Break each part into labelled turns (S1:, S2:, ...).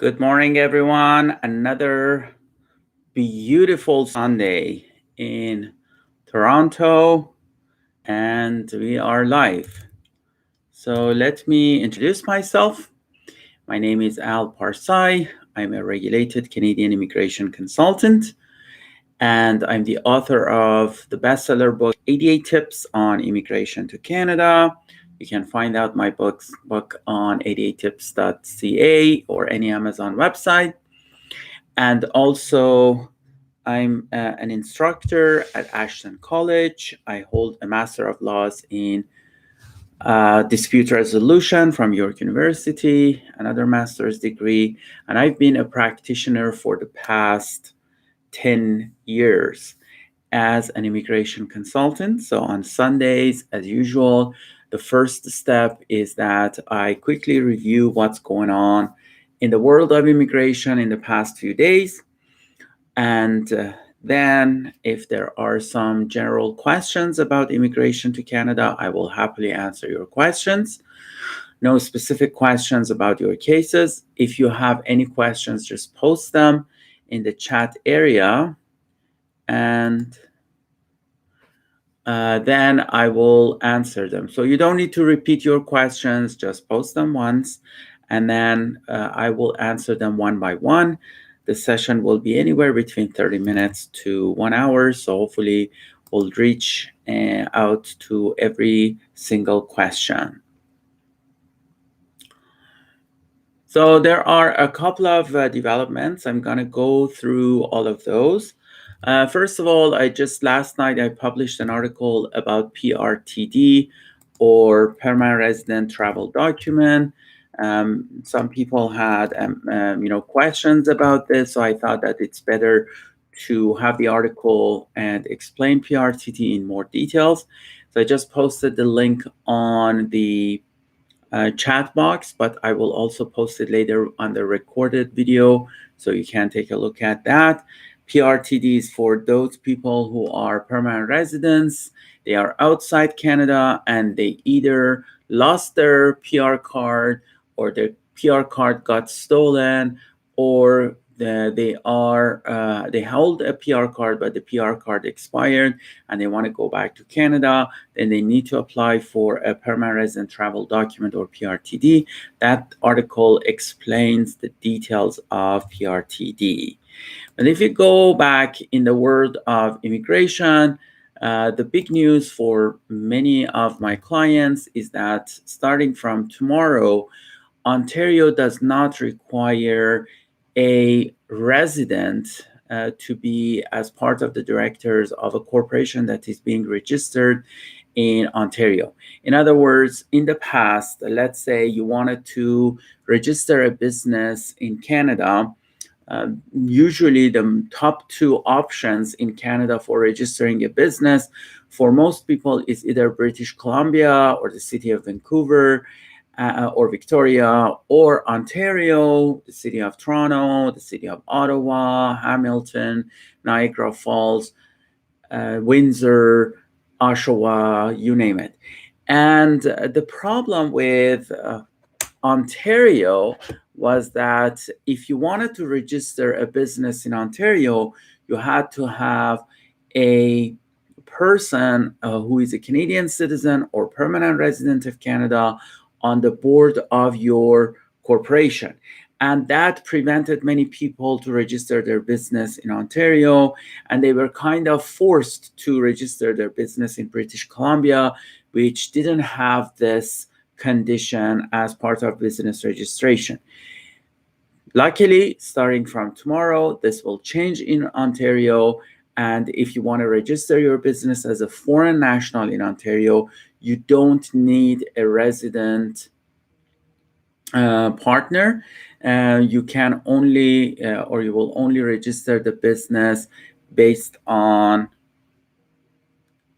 S1: Good morning, everyone. Another beautiful Sunday in Toronto, and we are live. So let me introduce myself. My name is Al Parsai. I'm a regulated Canadian immigration consultant, and I'm the author of the bestseller book, 88 Tips on Immigration to Canada. You can find out my book on 88tips.ca or any Amazon website. And also, I'm an instructor at Ashton College. I hold a Master of Laws in Dispute Resolution from York University, another master's degree, and I've been a practitioner for the past 10 years as an immigration consultant. So on Sundays, as usual, the first step is that I quickly review what's going on in the world of immigration in the past few days. And then, if there are some general questions about immigration to Canada, I will happily answer your questions. No specific questions about your cases. If you have any questions, just post them in the chat area, and then I will answer them. So you don't need to repeat your questions, just post them once, and then I will answer them one by one. The session will be anywhere between 30 minutes to 1 hour, so hopefully we'll reach out to every single question. So there are a couple of developments. I'm going to go through all of those. First of all, last night I published an article about PRTD, or Permanent Resident Travel Document. Some people had questions about this, so I thought that it's better to have the article and explain PRTD in more details. So I just posted the link on the chat box, but I will also post it later on the recorded video, so you can take a look at that. PRTD is for those people who are permanent residents. They are outside Canada and they either lost their PR card, or their PR card got stolen, or they hold a PR card, but the PR card expired and they want to go back to Canada. Then they need to apply for a permanent resident travel document, or PRTD. That article explains the details of PRTD. And if you go back in the world of immigration, the big news for many of my clients is that starting from tomorrow, Ontario does not require a resident to be as part of the directors of a corporation that is being registered in Ontario. In other words, in the past, let's say you wanted to register a business in Canada. Usually the top two options in Canada for registering a business for most people is either British Columbia or the city of Vancouver, or Victoria, or Ontario, the city of Toronto, the city of Ottawa, Hamilton, Niagara Falls, Windsor, Oshawa, you name it. And the problem with Ontario was that if you wanted to register a business in Ontario, you had to have a person who is a Canadian citizen or permanent resident of Canada on the board of your corporation. And that prevented many people to register their business in Ontario, and they were kind of forced to register their business in British Columbia, which didn't have this condition as part of business registration. Luckily, starting from tomorrow, this will change in Ontario. And if you want to register your business as a foreign national in Ontario, you don't need a resident partner. You can only, or you will only register the business based on,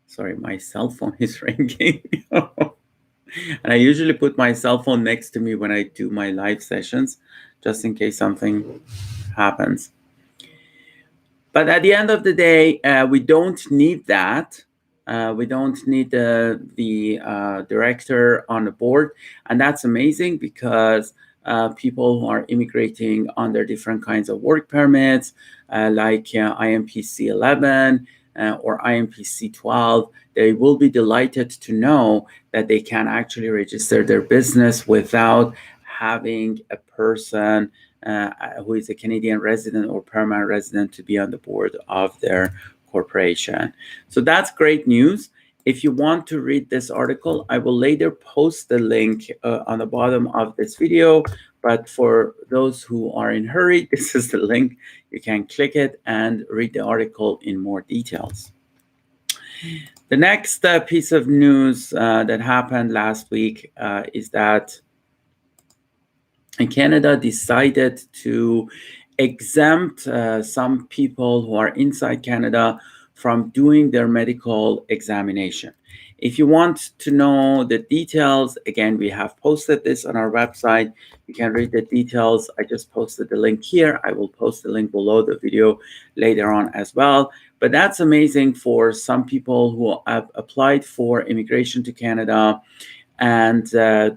S1: sorry, my cell phone is ringing. And I usually put my cell phone next to me when I do my live sessions, just in case something happens. But at the end of the day, we don't need that. We don't need the director on the board. And that's amazing, because people who are immigrating under different kinds of work permits, like IMPC 11 or IMPC 12, they will be delighted to know that they can actually register their business without having a person who is a Canadian resident or permanent resident to be on the board of their corporation. So that's great news. If you want to read this article, I will later post the link on the bottom of this video. But for those who are in hurry, this is the link. You can click it and read the article in more details. The next piece of news that happened last week is that Canada decided to exempt some people who are inside Canada from doing their medical examination. If you want to know the details, again, we have posted this on our website. You can read the details. I just posted the link here. I will post the link below the video later on as well. But that's amazing for some people who have applied for immigration to Canada, and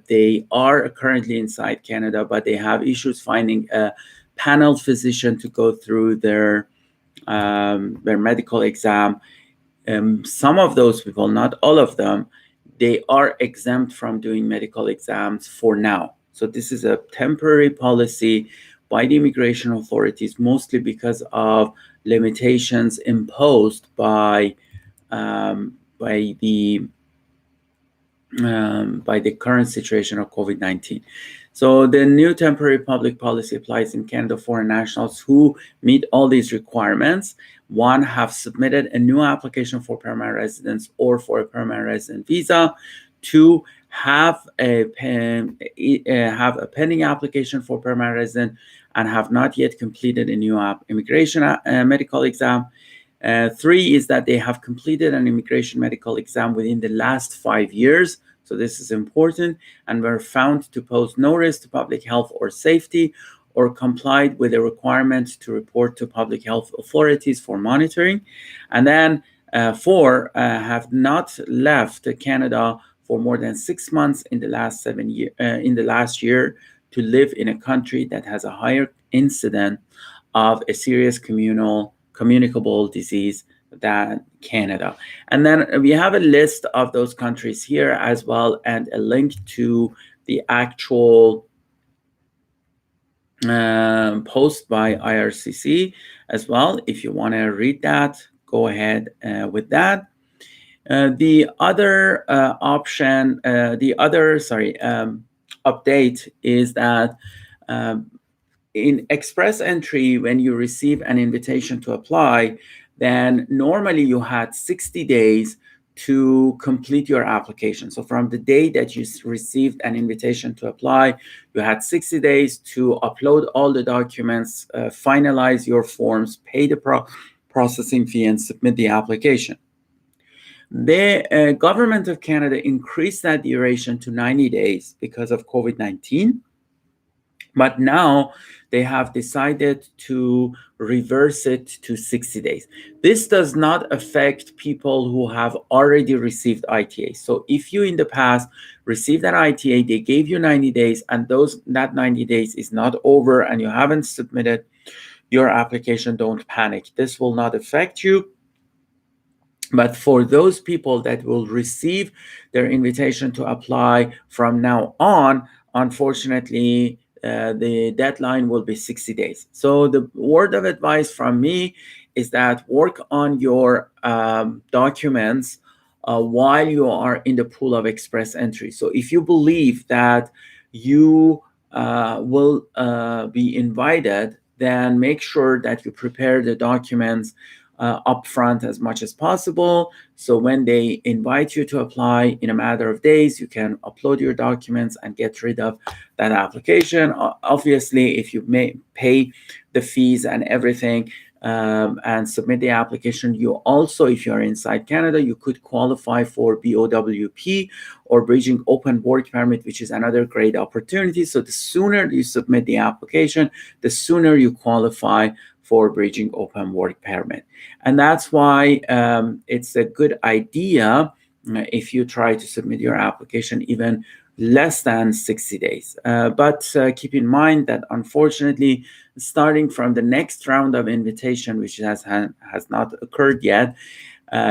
S1: they are currently inside Canada, but they have issues finding a panel physician to go through their medical exam. Some of those people, not all of them, they are exempt from doing medical exams for now. So this is a temporary policy by the immigration authorities, mostly because of limitations imposed by the current situation of COVID-19. So the new temporary public policy applies in Canada foreign nationals who meet all these requirements. One, have submitted a new application for permanent residence or for a permanent resident visa. Two, have a pending application for permanent resident and have not yet completed a new immigration medical exam. Three is that they have completed an immigration medical exam within the last 5 years. So this is important, and were found to pose no risk to public health or safety, or complied with the requirement to report to public health authorities for monitoring. And then four, have not left Canada for more than 6 months in the last last year to live in a country that has a higher incidence of a serious communicable disease than Canada. And then we have a list of those countries here as well, and a link to the actual post by IRCC as well. If you want to read that, go ahead with that. The other update is that in express entry, when you receive an invitation to apply, then normally you had 60 days to complete your application. So from the day that you received an invitation to apply, you had 60 days to upload all the documents, finalize your forms, pay the processing fee, and submit the application. The government of Canada increased that duration to 90 days because of COVID-19. But now they have decided to reverse it to 60 days. This does not affect people who have already received ITA. So if you in the past received an ITA, they gave you 90 days, and that 90 days is not over and you haven't submitted your application, don't panic. This will not affect you. But for those people that will receive their invitation to apply from now on, unfortunately, the deadline will be 60 days. So the word of advice from me is that work on your documents while you are in the pool of express entry. So if you believe that you will be invited, then make sure that you prepare the documents upfront as much as possible. So when they invite you to apply in a matter of days, you can upload your documents and get rid of that application. Obviously, if you may pay the fees and everything and submit the application, you also, if you're inside Canada, you could qualify for BOWP or Bridging Open Work Permit, which is another great opportunity. So the sooner you submit the application, the sooner you qualify for Bridging Open Work Permit. And that's why it's a good idea if you try to submit your application even less than 60 days. But keep in mind that unfortunately, starting from the next round of invitation, which has not occurred yet,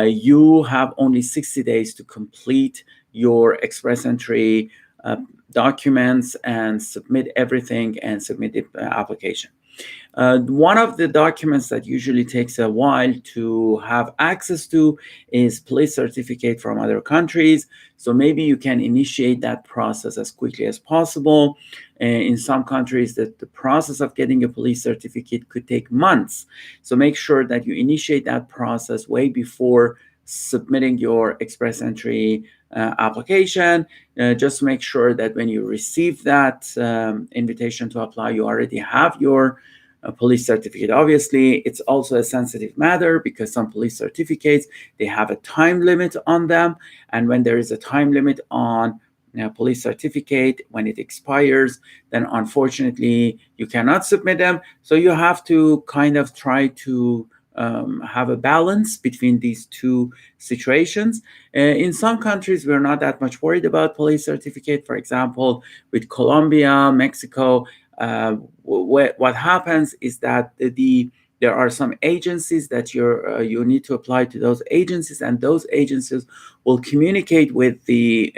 S1: you have only 60 days to complete your express entry documents and submit everything and submit the application. One of the documents that usually takes a while to have access to is police certificate from other countries. So maybe you can initiate that process as quickly as possible. In some countries, the process of getting a police certificate could take months. So make sure that you initiate that process way before submitting your express entry application. Just make sure that when you receive that invitation to apply, you already have your police certificate. Obviously, it's also a sensitive matter because some police certificates, they have a time limit on them. And when there is a time limit on police certificate, when it expires, then unfortunately, you cannot submit them. So you have to kind of try to have a balance between these two situations. In some countries, we're not that much worried about police certificate. For example, with Colombia, Mexico, what happens is that there are some agencies that you need to apply to those agencies, and those agencies will communicate with the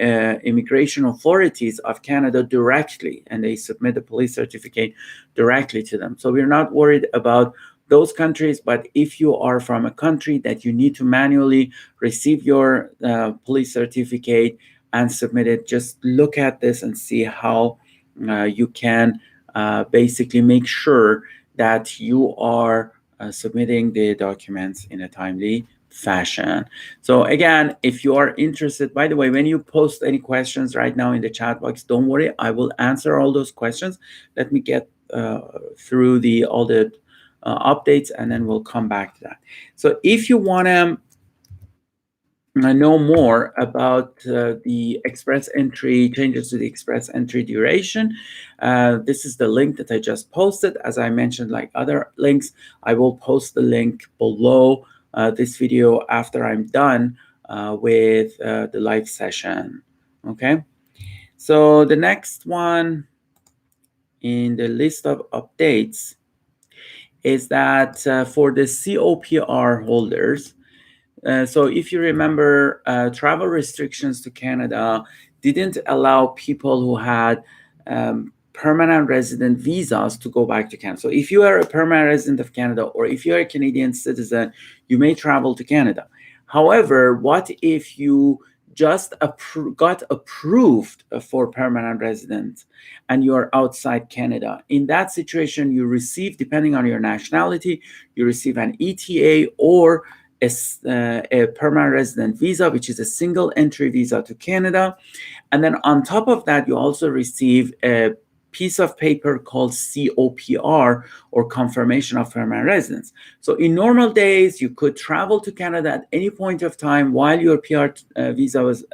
S1: immigration authorities of Canada directly, and they submit the police certificate directly to them. So we're not worried about those countries, but if you are from a country that you need to manually receive your police certificate and submit it, just look at this and see how you can basically make sure that you are submitting the documents in a timely fashion. So again, if you are interested, by the way, when you post any questions right now in the chat box, don't worry, I will answer all those questions. Let me get through all the updates, and then we'll come back to that. So if you want to know more about the express entry changes to the express entry duration, this is the link that I just posted. As I mentioned, like other links, I will post the link below this video after I'm done with the live session. Okay, so the next one in the list of updates is that for the COPR holders, so if you remember, travel restrictions to Canada didn't allow people who had permanent resident visas to go back to Canada. So if you are a permanent resident of Canada, or if you're a Canadian citizen, you may travel to Canada. However, what if you just got approved for permanent residence and you are outside Canada? In that situation, you receive, depending on your nationality, you receive an ETA or a permanent resident visa, which is a single entry visa to Canada. And then on top of that, you also receive a piece of paper called COPR, or confirmation of permanent residence. So in normal days, you could travel to Canada at any point of time while your PR visa was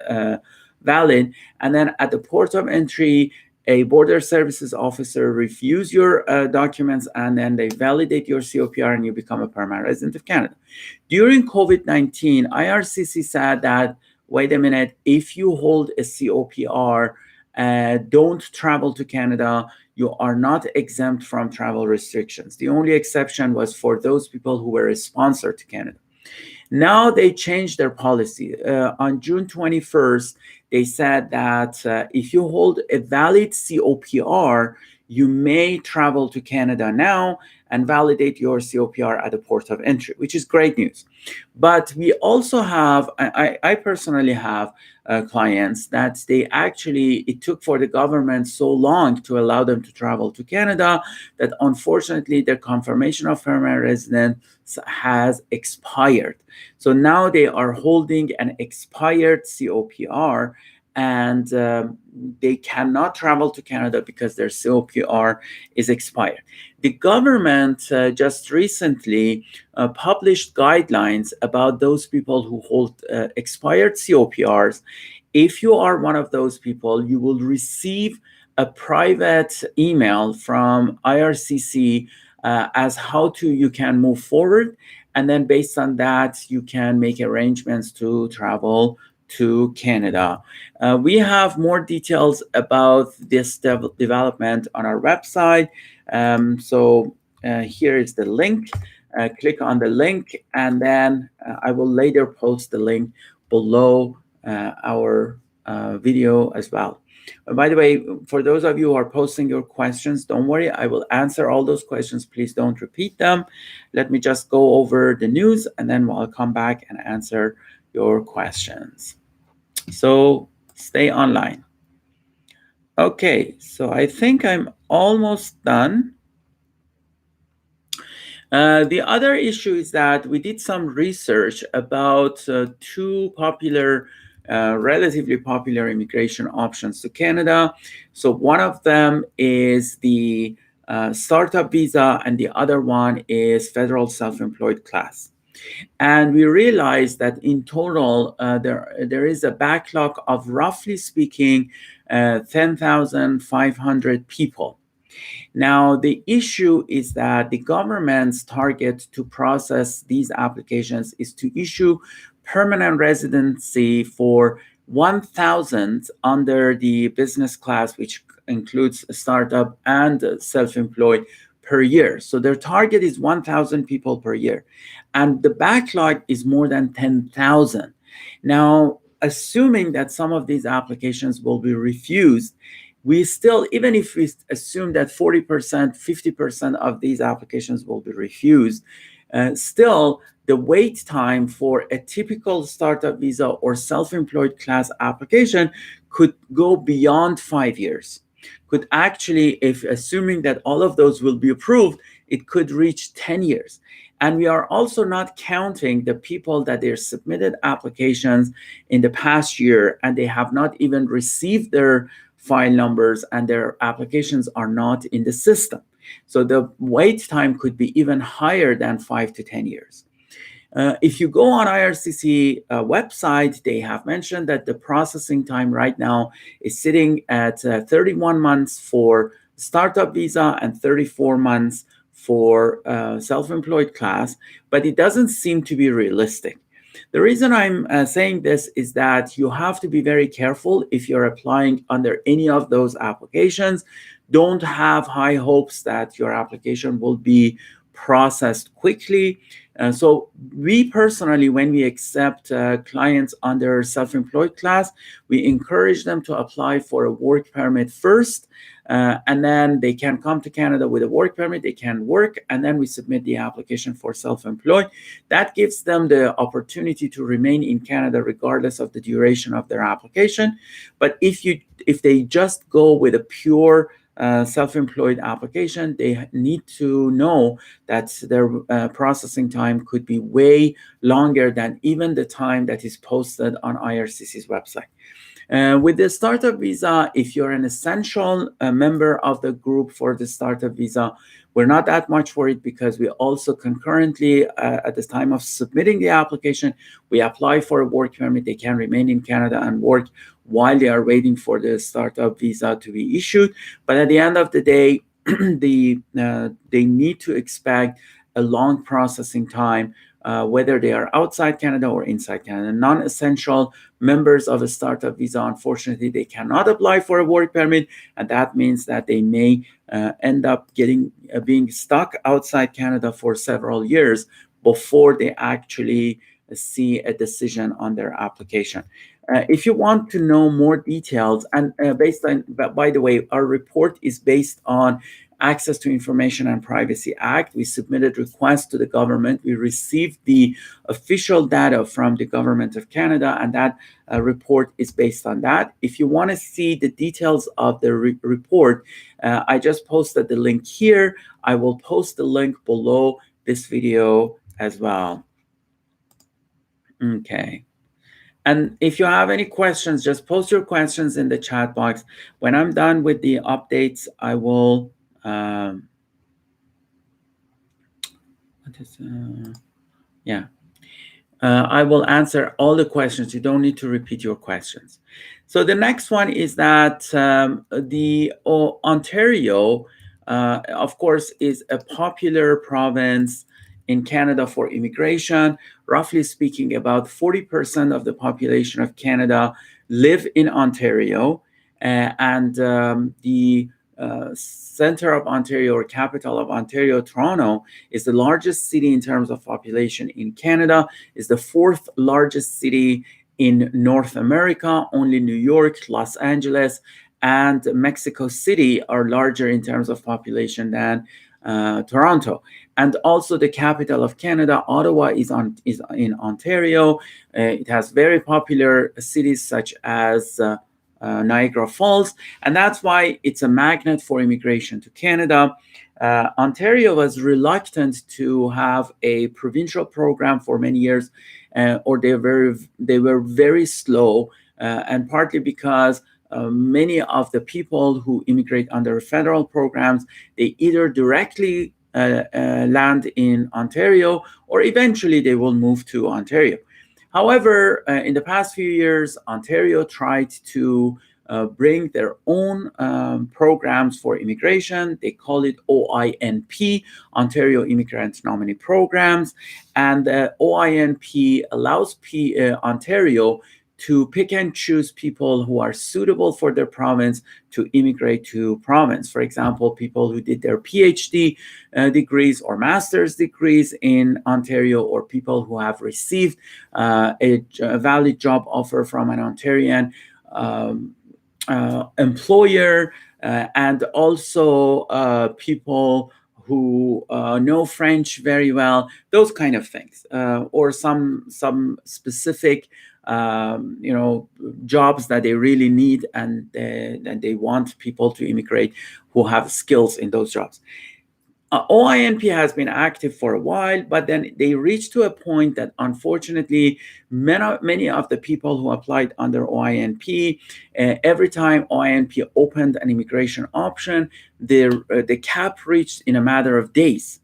S1: valid. And then at the port of entry, a border services officer reviews your documents, and then they validate your COPR, and you become a permanent resident of Canada. During COVID-19, IRCC said that, wait a minute, if you hold a COPR, don't travel to Canada. You are not exempt from travel restrictions. The only exception was for those people who were a sponsor to Canada. Now they changed their policy. On June 21st, they said that if you hold a valid COPR, you may travel to Canada now and validate your COPR at the port of entry, which is great news. But we also have, I personally have clients that it took for the government so long to allow them to travel to Canada that unfortunately their confirmation of permanent residence has expired. So now they are holding an expired COPR, and they cannot travel to Canada because their COPR is expired. The government just recently published guidelines about those people who hold expired COPRs. If you are one of those people, you will receive a private email from IRCC as how you can move forward. And then based on that, you can make arrangements to travel to Canada. We have more details about this development on our website. So here is the link. Click on the link, and then I will later post the link below our video as well. By the way, for those of you who are posting your questions, don't worry, I will answer all those questions. Please don't repeat them. Let me just go over the news, and then I'll come back and answer your questions. So stay online. Okay, so I think I'm almost done. The other issue is that we did some research about two popular, relatively popular immigration options to Canada. So one of them is the startup visa, and the other one is federal self-employed class. And we realized that in total, there is a backlog of, roughly speaking, 10,500 people. Now, the issue is that the government's target to process these applications is to issue permanent residency for 1,000 under the business class, which includes startup and self-employed per year. So their target is 1,000 people per year. And the backlog is more than 10,000. Now, assuming that some of these applications will be refused, we still, even if we assume that 40%, 50% of these applications will be refused, still the wait time for a typical startup visa or self-employed class application could go beyond 5 years. Could actually, if assuming that all of those will be approved, it could reach 10 years. And we are also not counting the people that they submitted applications in the past year and they have not even received their file numbers and their applications are not in the system. So the wait time could be even higher than 5 to 10 years. If you go on IRCC website, they have mentioned that the processing time right now is sitting at 31 months for startup visa and 34 months for self-employed class, but it doesn't seem to be realistic. The reason I'm saying this is that you have to be very careful if you're applying under any of those applications. Don't have high hopes that your application will be processed quickly. So we personally, when we accept clients under self-employed class, we encourage them to apply for a work permit first, and then they can come to Canada with a work permit, they can work, and then we submit the application for self-employed. That gives them the opportunity to remain in Canada regardless of the duration of their application. But if they just go with a pure self-employed application, they need to know that their processing time could be way longer than even the time that is posted on IRCC's website. With the startup visa, if you're an essential member of the group for the startup visa, we're not that much worried because we also concurrently, at the time of submitting the application, we apply for a work permit. They can remain in Canada and work while they are waiting for the startup visa to be issued. But at the end of the day, they need to expect a long processing time, whether they are outside Canada or inside Canada. Non-essential members of a startup visa, unfortunately, they cannot apply for a work permit, and that means that they may end up being stuck outside Canada for several years before they actually see a decision on their application. If you want to know more details, and by the way, our report is based on Access to Information and Privacy Act. We submitted requests to the government. We received the official data from the government of Canada, and that report is based on that. If you want to see the details of the report, I just posted the link here. I will post the link below this video as well. Okay. And if you have any questions, just post your questions in the chat box. When I'm done with the updates, I will I will answer all the questions. You don't need to repeat your questions. So the next one is that the Ontario, of course, is a popular province in Canada for immigration. Roughly speaking, about 40% of the population of Canada live in Ontario, and the center of Ontario, or capital of Ontario, Toronto, is the largest city in terms of population in Canada, is the fourth largest city in North America. Only New York, Los Angeles, and Mexico City are larger in terms of population than Toronto. And also the capital of Canada, Ottawa, is in Ontario. It has very popular cities such as Niagara Falls, and that's why it's a magnet for immigration to Canada. Ontario was reluctant to have a provincial program for many years, or they were very slow, and partly because many of the people who immigrate under federal programs, they either directly land in Ontario, or eventually they will move to Ontario. However, in the past few years, Ontario tried to bring their own programs for immigration. They call it OINP, Ontario Immigrant Nominee Programs. And OINP allows Ontario to pick and choose people who are suitable for their province to immigrate to province. For example, people who did their PhD degrees or master's degrees in Ontario, or people who have received a valid job offer from an Ontarian employer, and also people who know French very well, those kind of things, or some specific jobs that they really need, and they want people to immigrate who have skills in those jobs. OINP has been active for a while, but then they reached to a point that unfortunately many of the people who applied under OINP, every time OINP opened an immigration option, the cap reached in a matter of days.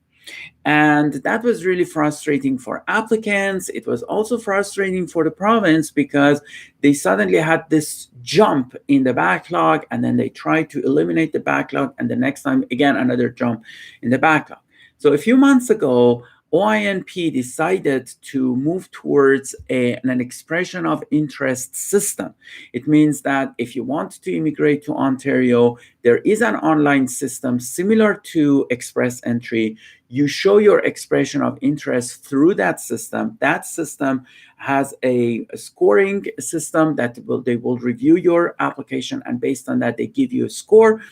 S1: And that was really frustrating for applicants. It was also frustrating for the province, because they suddenly had this jump in the backlog, and then they tried to eliminate the backlog, and the next time, again, another jump in the backlog. So a few months ago, OINP decided to move towards an expression of interest system. It means that if you want to immigrate to Ontario, there is an online system similar to Express Entry. You show your expression of interest through that system. That system has a scoring system that they will review your application, and based on that, they give you a score.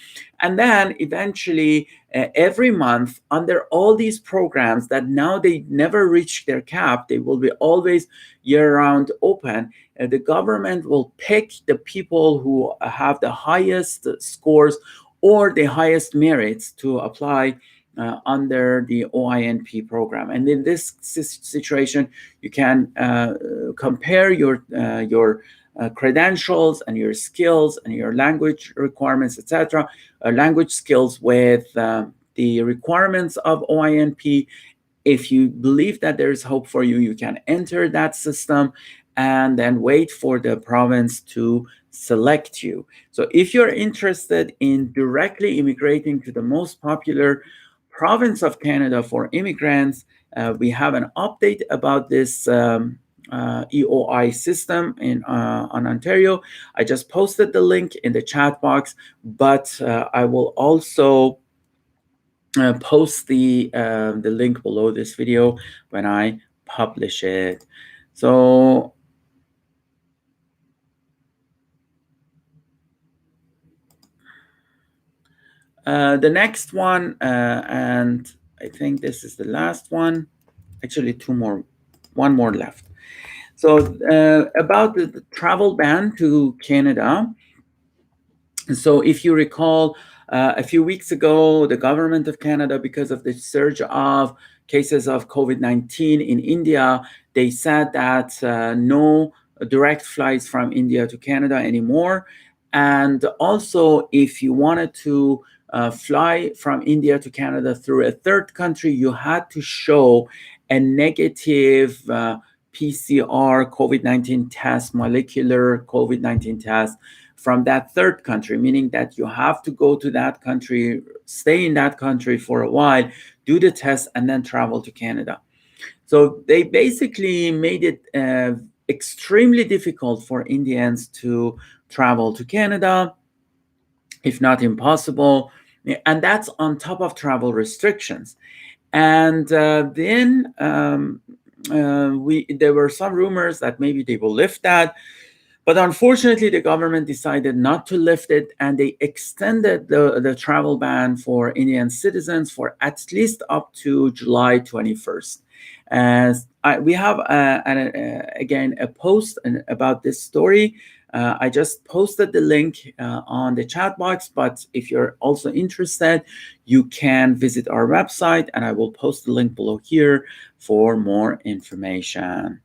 S1: And then eventually, every month, under all these programs that now they never reach their cap, they will be always year-round open. The government will pick the people who have the highest scores or the highest merits to apply under the OINP program. And in this situation, you can compare your credentials and your skills and your language requirements, etc., language skills with the requirements of OINP. If you believe that there is hope for you, you can enter that system and then wait for the province to select you. So if you're interested in directly immigrating to the most popular province of Canada for immigrants, we have an update about this EOI system on Ontario. I just posted the link in the chat box, but I will also post the link below this video when I publish it. So the next one, and I think this is the last one, actually one more left. So about the travel ban to Canada. So if you recall, a few weeks ago, the government of Canada, because of the surge of cases of COVID-19 in India, they said that no direct flights from India to Canada anymore. And also, if you wanted to fly from India to Canada through a third country, you had to show a negative PCR COVID-19 test, molecular COVID-19 test from that third country, meaning that you have to go to that country, stay in that country for a while, do the test, and then travel to Canada. So they basically made it extremely difficult for Indians to travel to Canada, if not impossible. And that's on top of travel restrictions. And then there were some rumors that maybe they will lift that. But unfortunately, the government decided not to lift it, and they extended the travel ban for Indian citizens for at least up to July 21st. We have, again, a post about this story. I just posted the link on the chat box, but if you're also interested, you can visit our website, and I will post the link below here for more information.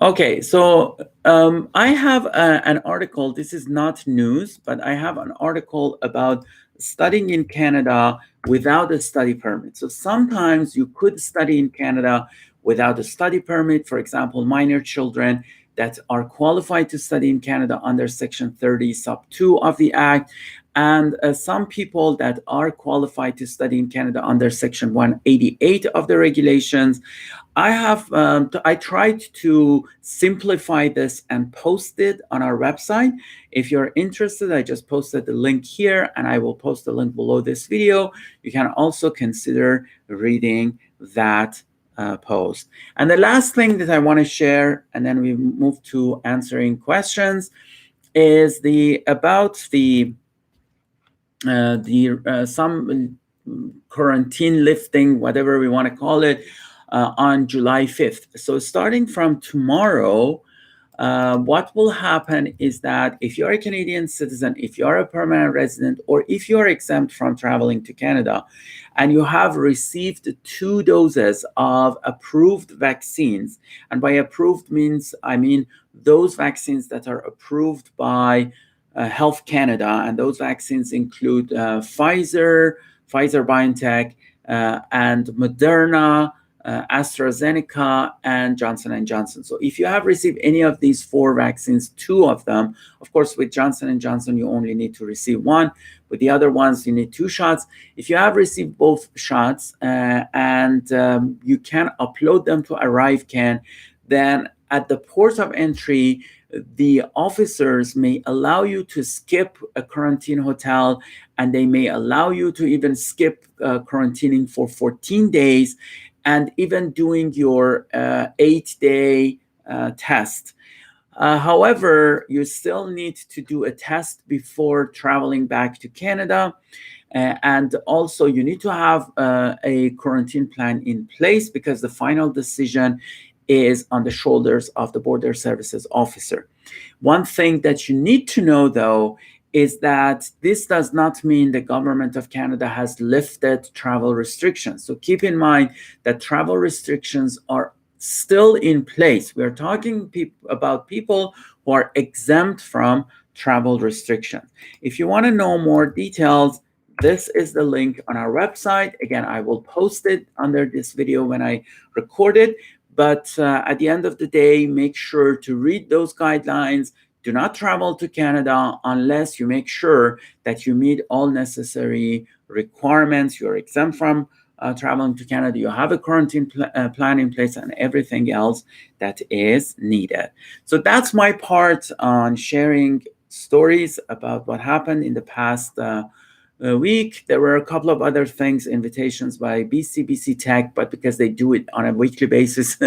S1: Okay, so I have an article. This is not news, but I have an article about studying in Canada without a study permit. So sometimes you could study in Canada without a study permit. For example, minor children that are qualified to study in Canada under Section 30, Sub 2 of the Act, and some people that are qualified to study in Canada under Section 188 of the regulations. I tried to simplify this and post it on our website. If you're interested, I just posted the link here, and I will post the link below this video. You can also consider reading that post. And the last thing that I want to share, and then we move to answering questions, is some quarantine lifting, whatever we want to call it, on July 5th. So starting from tomorrow, what will happen is that if you're a Canadian citizen, if you're a permanent resident, or if you're exempt from traveling to Canada, and you have received 2 doses of approved vaccines, and by approved means, I mean those vaccines that are approved by Health Canada, and those vaccines include Pfizer BioNTech, and Moderna, AstraZeneca, and Johnson & Johnson. So if you have received any of these 4 vaccines, 2 of them, of course, with Johnson & Johnson, you only need to receive 1. With the other ones, you need 2 shots. If you have received both shots and you can upload them to ArriveCan, then at the port of entry, the officers may allow you to skip a quarantine hotel, and they may allow you to even skip quarantining for 14 days and even doing your 8-day test. However, you still need to do a test before traveling back to Canada. And also, you need to have a quarantine plan in place, because the final decision is on the shoulders of the Border Services officer. One thing that you need to know, though, is that this does not mean the government of Canada has lifted travel restrictions. So keep in mind that travel restrictions are still in place. We are talking about people who are exempt from travel restrictions. If you want to know more details, this is the link on our website. Again, I will post it under this video when I record it. But at the end of the day, make sure to read those guidelines. Do not travel to Canada unless you make sure that you meet all necessary requirements. You're exempt from traveling to Canada. You have a quarantine plan in place, and everything else that is needed. So that's my part on sharing stories about what happened in the past week. There were a couple of other things, invitations by BC Tech, but because they do it on a weekly basis,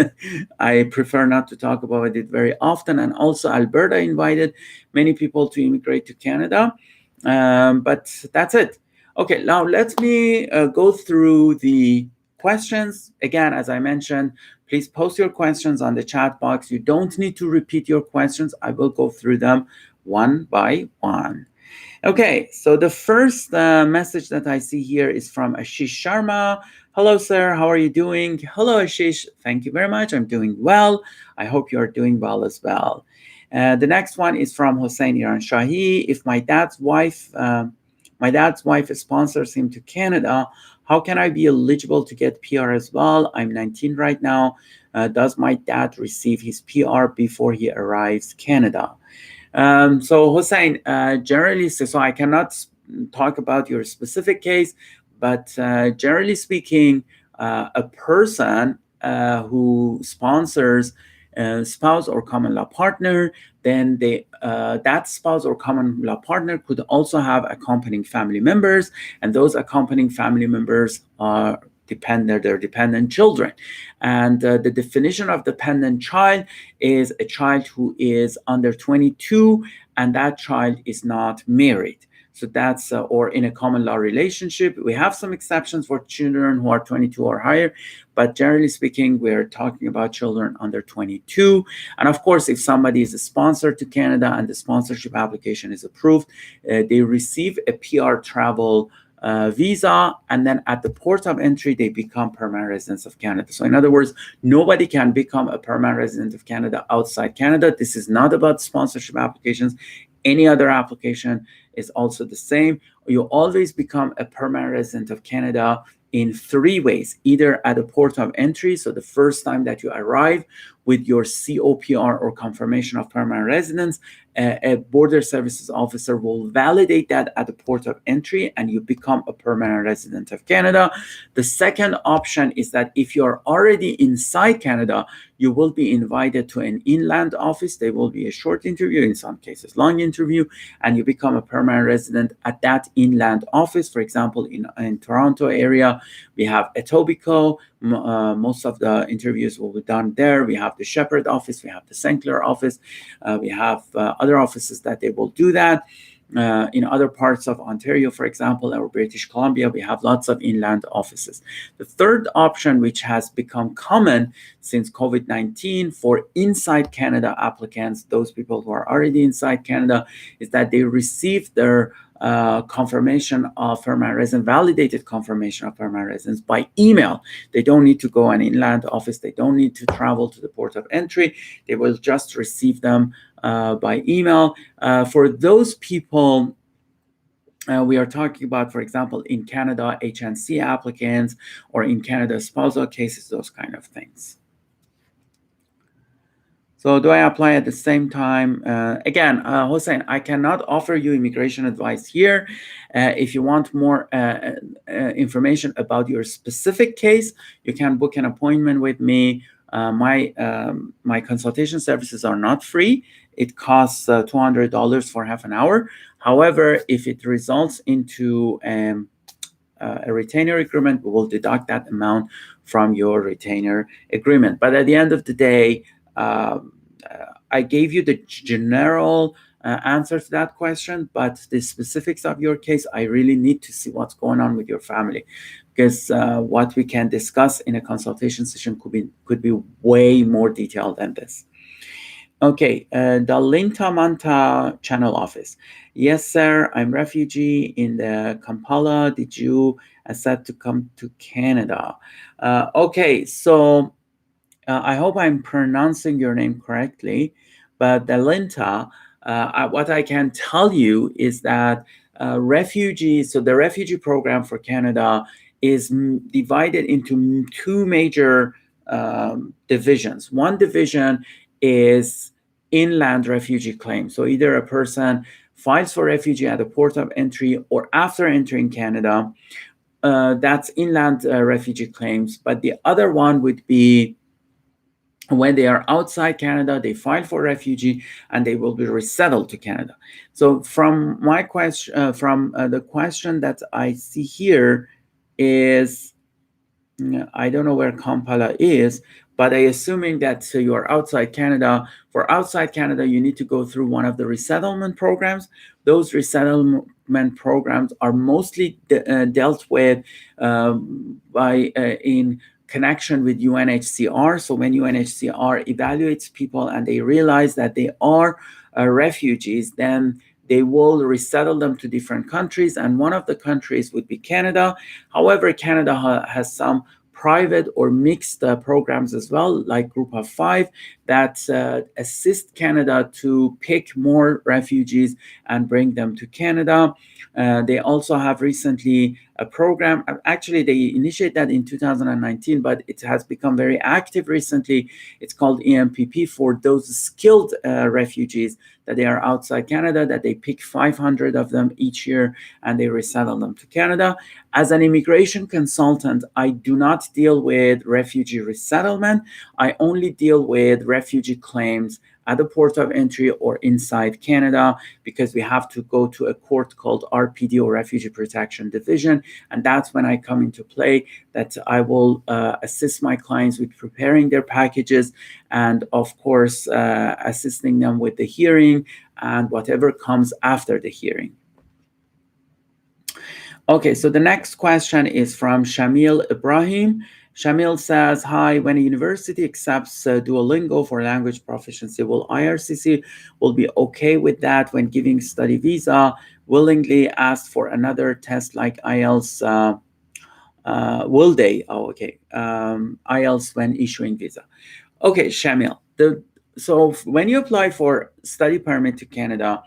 S1: I prefer not to talk about it very often. And also Alberta invited many people to immigrate to Canada. But that's it. Okay, now let me go through the questions. Again, as I mentioned, please post your questions on the chat box. You don't need to repeat your questions. I will go through them one by one. Okay, so the first message that I see here is from Ashish Sharma. Hello, sir. How are you doing? Hello, Ashish. Thank you very much. I'm doing well. I hope you are doing well as well. The next one is from Hossein Iran Shahi. If my dad's wife sponsors him to Canada, how can I be eligible to get PR as well? I'm 19 right now. does my dad receive his PR before he arrives Canada? So Hossein, generally, so I cannot talk about your specific case, but generally speaking, a person who sponsors a spouse or common law partner, then that spouse or common law partner could also have accompanying family members, and those accompanying family members are their dependent children. And the definition of dependent child is a child who is under 22 and that child is not married. So that's, or in a common law relationship. We have some exceptions for children who are 22 or higher, but generally speaking, we're talking about children under 22. And of course, if somebody is a sponsor to Canada and the sponsorship application is approved, they receive a PR travel visa, and then at the port of entry, they become permanent residents of Canada. So in other words, nobody can become a permanent resident of Canada outside Canada. This is not about sponsorship applications. Any other application is also the same. You always become a permanent resident of Canada in three ways: either at the port of entry, so the first time that you arrive with your COPR or confirmation of permanent residence, a border services officer will validate that at the port of entry and you become a permanent resident of Canada. The second option is that if you're already inside Canada, you will be invited to an inland office. There will be a short interview, in some cases long interview, and you become a permanent resident at that inland office. For example, in Toronto area, we have Etobicoke. Most of the interviews will be done there. We have the Shepherd office, we have the St. Clair office, we have other offices that they will do that. In other parts of Ontario, for example, or British Columbia, we have lots of inland offices. The third option, which has become common since COVID-19 for inside Canada applicants, those people who are already inside Canada, is that they receive their confirmation of permanent residence, validated confirmation of permanent residence by email. They don't need to go an inland office. They don't need to travel to the port of entry. They will just receive them by email. For those people, we are talking about, for example, in Canada, HNC applicants, or in Canada, spousal cases, those kind of things. So do I apply at the same time? Again, Hossein, I cannot offer you immigration advice here. If you want more information about your specific case, you can book an appointment with me. My consultation services are not free. It costs $200 for half an hour. However, if it results into a retainer agreement, we will deduct that amount from your retainer agreement. But at the end of the day, I gave you the general answer to that question, but the specifics of your case, I really need to see what's going on with your family, because what we can discuss in a consultation session could be way more detailed than this. Okay, the Linta Manta channel office. Yes, sir, I'm refugee in the Kampala. Did you accept to come to Canada? Okay, so I hope I'm pronouncing your name correctly, but the Linta, what I can tell you is that refugees, so the refugee program for Canada is divided into two major divisions. One division is inland refugee claim. So either a person files for refugee at the port of entry or after entering Canada, that's inland refugee claims. But the other one would be when they are outside Canada, they file for refugee and they will be resettled to Canada. So from my question, from the question that I see here is, I don't know where Kampala is, but I assuming that you are outside Canada. For outside Canada, you need to go through one of the resettlement programs. Those resettlement programs are mostly dealt with in connection with UNHCR. So when UNHCR evaluates people and they realize that they are refugees, then they will resettle them to different countries, and one of the countries would be Canada. However, Canada has some private or mixed programs as well, like Group of Five, that assist Canada to pick more refugees and bring them to Canada. They also have recently a program. Actually, they initiated that in 2019, but it has become very active recently. It's called EMPP for those skilled refugees that they are outside Canada, that they pick 500 of them each year and they resettle them to Canada. As an immigration consultant, I do not deal with refugee resettlement. I only deal with refugee claims at the port of entry or inside Canada, because we have to go to a court called RPD, or Refugee Protection Division. And that's when I come into play, that I will assist my clients with preparing their packages and, of course, assisting them with the hearing and whatever comes after the hearing. Okay, so the next question is from Shamil Ibrahim. Shamil says, hi, when a university accepts Duolingo for language proficiency, will IRCC will be okay with that when giving study visa, willingly ask for another test like IELTS? Will they? Oh, okay. IELTS when issuing visa. Okay, Shamil. So when you apply for study permit to Canada,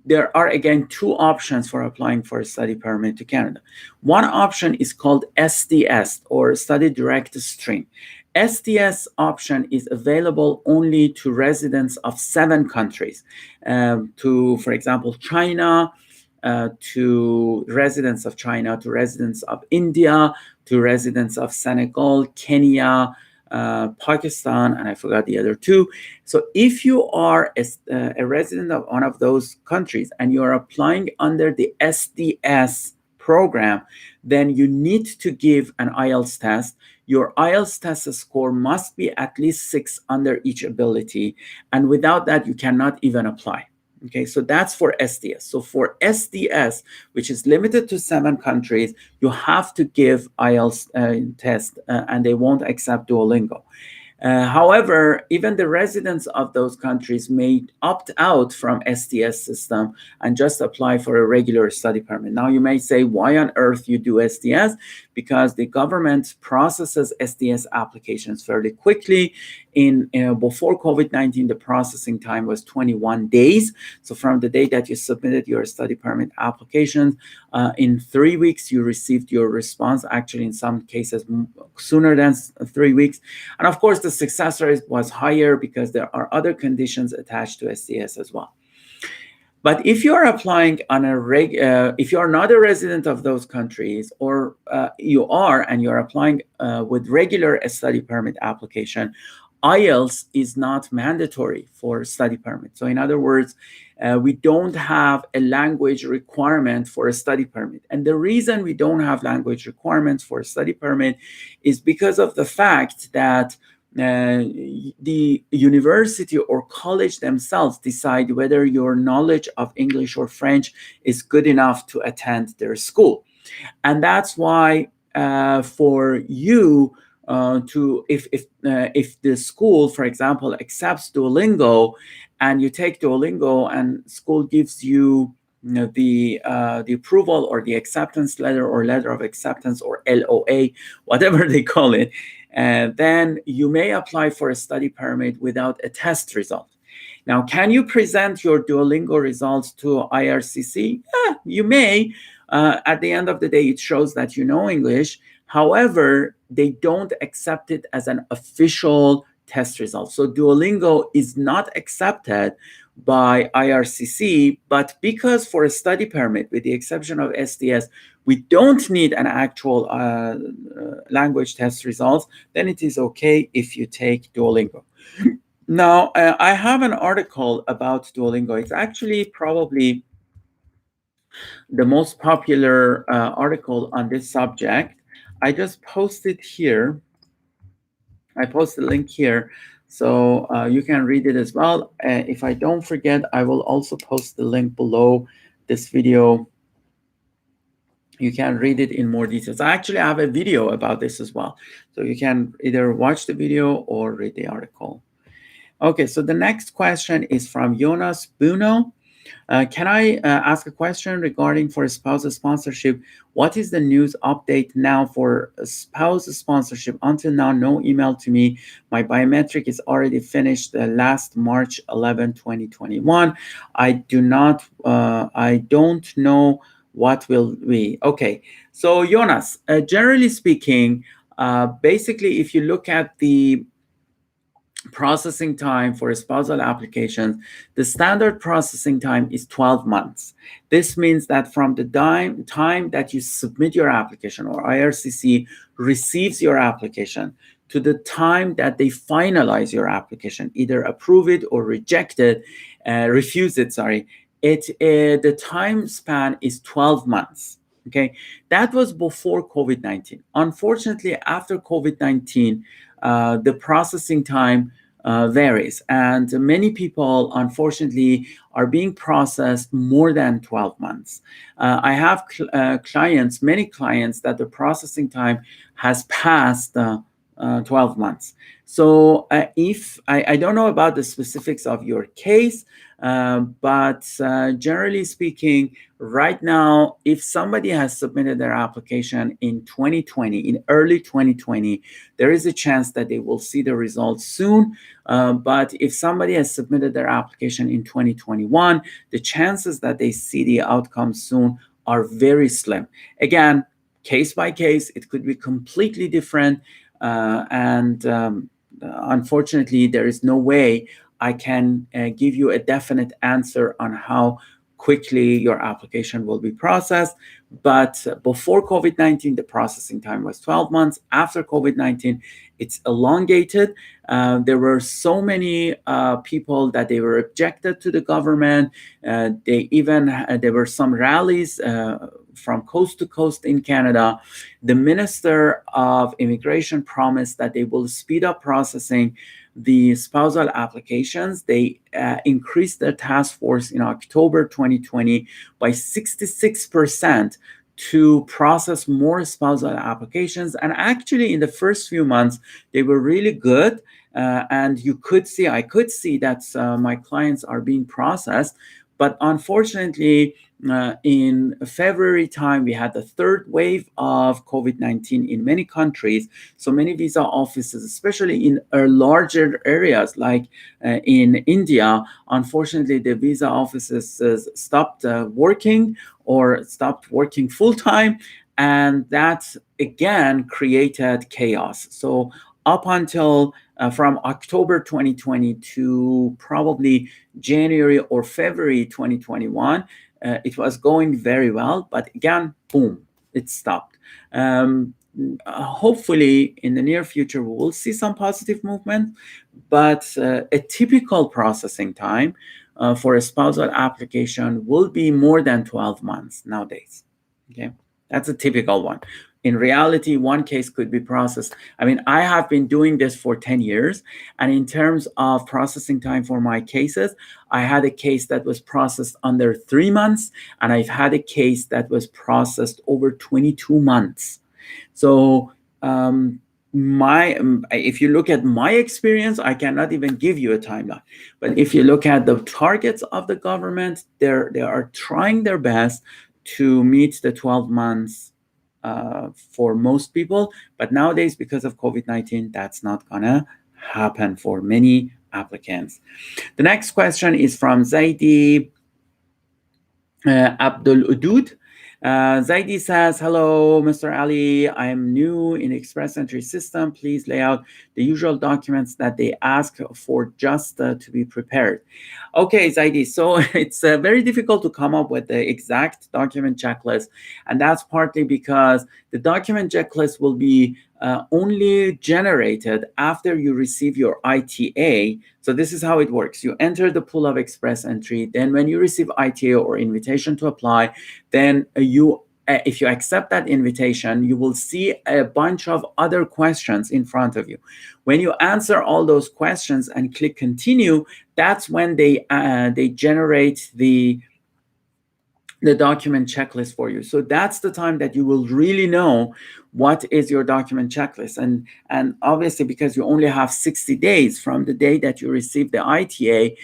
S1: there are again two options for applying for a study permit to Canada. One option is called SDS, or Study Direct Stream. SDS option is available only to residents of 7 countries, to, for example, China, to residents of China, to residents of India, to residents of Senegal, Kenya, Pakistan, and I forgot the other 2. So if you are a resident of one of those countries and you are applying under the SDS program, then you need to give an IELTS test. Your IELTS test score must be at least 6 under each ability, and without that, you cannot even apply. Okay, so that's for SDS. So for SDS, which is limited to 7 countries, you have to give IELTS test, and they won't accept Duolingo. However, even the residents of those countries may opt out from SDS system and just apply for a regular study permit. Now, you may say, why on earth you do SDS? Because the government processes SDS applications fairly quickly. Before COVID-19, the processing time was 21 days. So from the day that you submitted your study permit application, in 3 weeks, you received your response, actually in some cases sooner than 3 weeks. And of course, the success rate was higher because there are other conditions attached to SDS as well. But if you are applying on if you are not a resident of those countries, or you are and you're applying with regular study permit application, IELTS is not mandatory for study permit. So in other words, we don't have a language requirement for a study permit. And the reason we don't have language requirements for a study permit is because of the fact that the university or college themselves decide whether your knowledge of English or French is good enough to attend their school. And that's why for you if the school, for example, accepts Duolingo, and you take Duolingo and school gives you, the approval or the acceptance letter or letter of acceptance, or LOA, whatever they call it, then you may apply for a study permit without a test result. Now, can you present your Duolingo results to IRCC? Yeah, you may. At the end of the day, it shows that you know English. However, they don't accept it as an official test result. So Duolingo is not accepted by IRCC, but because for a study permit, with the exception of SDS, we don't need an actual language test results, then it is okay if you take Duolingo. Now, I have an article about Duolingo. It's actually probably the most popular article on this subject. I just posted here. I post the link here, so you can read it as well. If I don't forget, I will also post the link below this video. You can read it in more details. I actually have a video about this as well, so you can either watch the video or read the article. Okay, so the next question is from Jonas Buno. Can I ask a question regarding for spouse sponsorship? What is the news update now for spouse sponsorship? Until now, no email to me. My biometric is already finished last March 11, 2021. I don't know what will we? Okay, so Jonas, generally speaking, basically, if you look at the processing time for spousal applications, the standard processing time is 12 months. This means that from the time that you submit your application or IRCC receives your application to the time that they finalize your application, either approve it or reject it, refuse it, sorry, the time span is 12 months. Okay, that was before COVID-19. Unfortunately, after COVID-19, the processing time varies, and many people, unfortunately, are being processed more than 12 months. I have clients, many clients, that the processing time has passed 12 months. So if I don't know about the specifics of your case, but generally speaking, right now, if somebody has submitted their application in 2020, in early 2020, there is a chance that they will see the results soon. But if somebody has submitted their application in 2021, the chances that they see the outcome soon are very slim. Again, case by case, it could be completely different. And unfortunately, there is no way I can give you a definite answer on how quickly your application will be processed. But before COVID-19, the processing time was 12 months. After COVID-19, it's elongated. There were so many people that they were objected to the government. There were some rallies from coast to coast in Canada. The Minister of Immigration promised that they will speed up processing the spousal applications. They increased their task force in October 2020 by 66% to process more spousal applications. And actually, in the first few months, they were really good. And I could see that my clients are being processed. But unfortunately, in February time, we had the third wave of COVID-19 in many countries. So many visa offices, especially in larger areas like in India, unfortunately, the visa offices stopped working or stopped working full time. And that again created chaos. So up until from October 2020 to probably January or February 2021, it was going very well, but again, boom, it stopped. Hopefully, in the near future, we will see some positive movement, but a typical processing time for a spousal application will be more than 12 months nowadays. Okay, that's a typical one. In reality, one case could be processed. I mean, I have been doing this for 10 years. And in terms of processing time for my cases, I had a case that was processed under 3 months, and I've had a case that was processed over 22 months. So, if you look at my experience, I cannot even give you a timeline. But if you look at the targets of the government, they are trying their best to meet the 12 months for most people. But nowadays, because of COVID-19, that's not gonna happen for many applicants. The next question is from Zaidi Abdul Udud. Zaidi says, hello, Mr. Ali. I am new in Express Entry system. Please lay out the usual documents that they ask for just to be prepared. Okay, Zaidi, so it's very difficult to come up with the exact document checklist. And that's partly because the document checklist will be only generated after you receive your ITA. So this is how it works. You enter the pool of Express Entry. Then when you receive ITA or invitation to apply, then if you accept that invitation, you will see a bunch of other questions in front of you. When you answer all those questions and click continue, that's when they generate the document checklist for you. So that's the time that you will really know what is your document checklist. And obviously, because you only have 60 days from the day that you receive the ITA,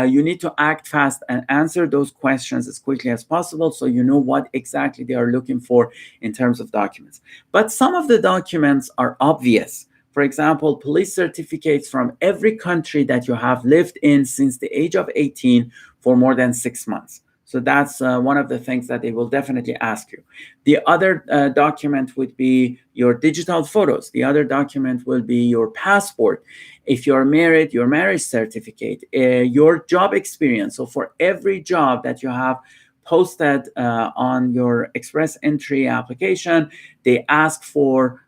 S1: you need to act fast and answer those questions as quickly as possible so you know what exactly they are looking for in terms of documents. But some of the documents are obvious. For example, police certificates from every country that you have lived in since the age of 18 for more than 6 months. So that's one of the things that they will definitely ask you. The other document would be your digital photos. The other document will be your passport. If you're married, your marriage certificate, your job experience. So for every job that you have posted on your express entry application, they ask for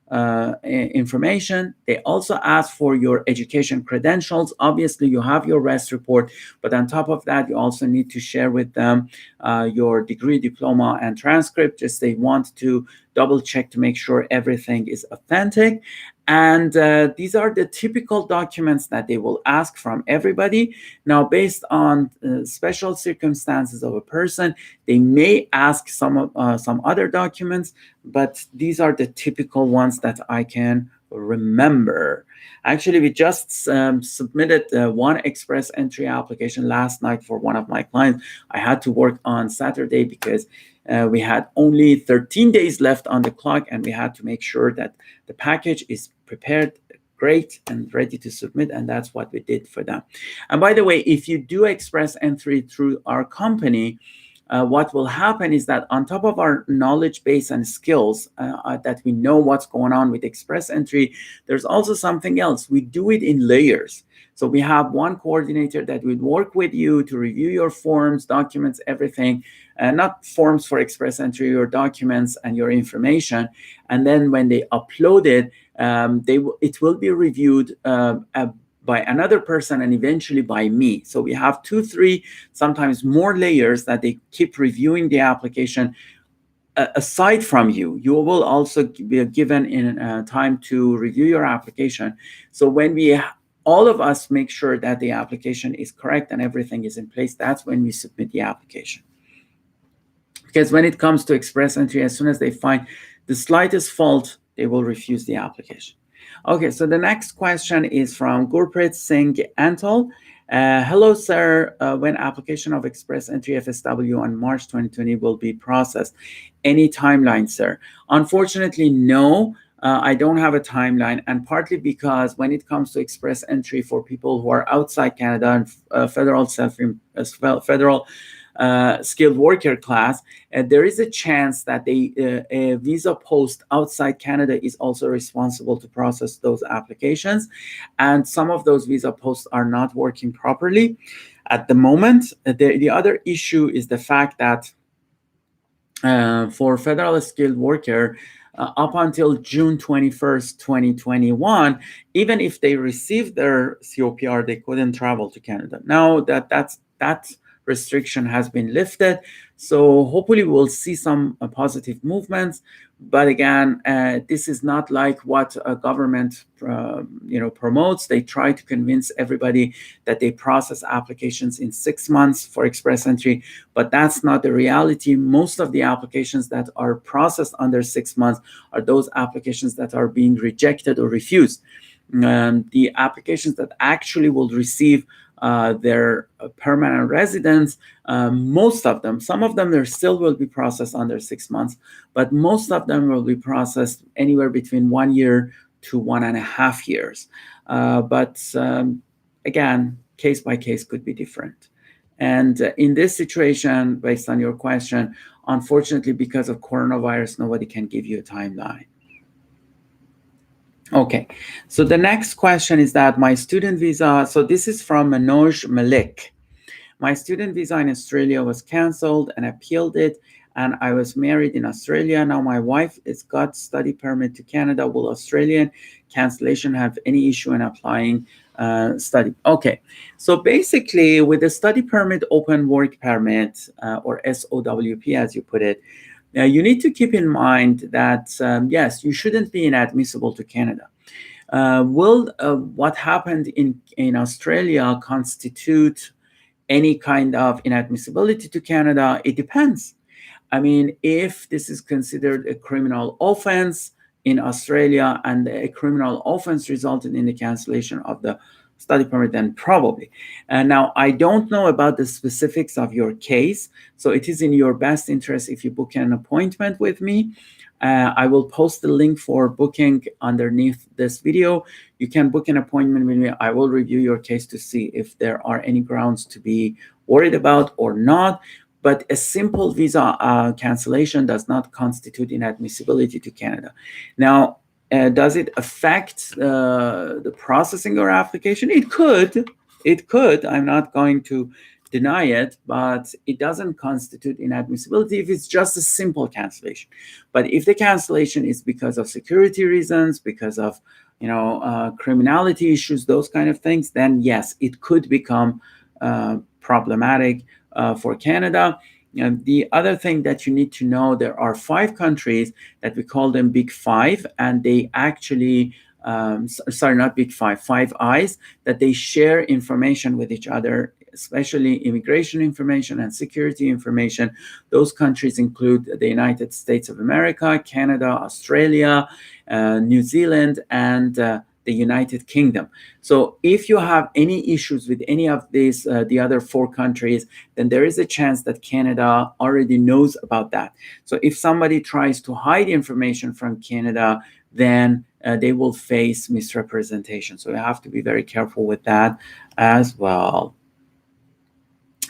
S1: information. They also ask for your education credentials. Obviously, you have your REST report, but on top of that, you also need to share with them your degree, diploma, and transcript. Just they want to double check to make sure everything is authentic. And these are the typical documents that they will ask from everybody. Now, based on special circumstances of a person, they may ask some other documents, but these are the typical ones that I can remember. Actually, we just submitted one express entry application last night for one of my clients. I had to work on Saturday because we had only 13 days left on the clock, and we had to make sure that the package is prepared great and ready to submit, and that's what we did for them. And by the way, if you do express entry through our company, what will happen is that on top of our knowledge base and skills that we know what's going on with express entry, there's also something else. We do it in layers. So we have one coordinator that would work with you to review your forms, documents, everything, not forms for express entry, your documents and your information. And then when they upload it, it will be reviewed by another person and eventually by me. So we have 2, 3, sometimes more layers that they keep reviewing the application. Aside from you, you will also be given in time to review your application. So when all of us make sure that the application is correct and everything is in place, that's when we submit the application. Because when it comes to express entry, as soon as they find the slightest fault, they will refuse the application. Okay, so the next question is from Gurpreet Singh Antal. Hello, sir. When application of express entry FSW on March 2020 will be processed? Any timeline, sir? Unfortunately, no. I don't have a timeline, and partly because when it comes to express entry for people who are outside Canada and federal skilled worker class, there is a chance that a visa post outside Canada is also responsible to process those applications. And some of those visa posts are not working properly at the moment. The other issue is the fact that for federal skilled worker, up until June 21st, 2021, even if they received their COPR, they couldn't travel to Canada. Now that restriction has been lifted, so hopefully we'll see some positive movements. But again, this is not like what a government promotes. They try to convince everybody that they process applications in 6 months for express entry, but that's not the reality. Most of the applications that are processed under 6 months are those applications that are being rejected or refused. The applications that actually will receive their permanent residence, most of them, some of them, there still will be processed under 6 months, but most of them will be processed anywhere between 1 year to 1.5 years. But again, case by case could be different. And in this situation, based on your question, unfortunately, because of coronavirus, nobody can give you a timeline. Okay, so the next question is that my student visa, so this is from Manoj Malik. My student visa in Australia was canceled and appealed it, and I was married in Australia. Now my wife has got study permit to Canada. Will Australian cancellation have any issue in applying study? Okay, so basically with the study permit, open work permit, or SOWP as you put it, you need to keep in mind that, yes, you shouldn't be inadmissible to Canada. Will what happened in Australia constitute any kind of inadmissibility to Canada? It depends. I mean, if this is considered a criminal offense in Australia and a criminal offense resulted in the cancellation of the study permit, then probably. And now I don't know about the specifics of your case, so it is in your best interest if you book an appointment with me. I will post the link for booking underneath this video. You can book an appointment with me. I will review your case to see if there are any grounds to be worried about or not. but a simple visa cancellation does not constitute inadmissibility to Canada. Now, does it affect the processing or application? It could. It could. I'm not going to deny it, but it doesn't constitute inadmissibility if it's just a simple cancellation. But if the cancellation is because of security reasons, because of criminality issues, those kind of things, then yes, it could become problematic for Canada. And the other thing that you need to know, there are 5 countries that we call them Big Five, and they actually, sorry, not Big Five, Five Eyes, that they share information with each other, especially immigration information and security information. Those countries include the United States of America, Canada, Australia, New Zealand, and the United Kingdom. So if you have any issues with any of these, the other 4 countries, then there is a chance that Canada already knows about that. So if somebody tries to hide information from Canada, then they will face misrepresentation. So you have to be very careful with that as well.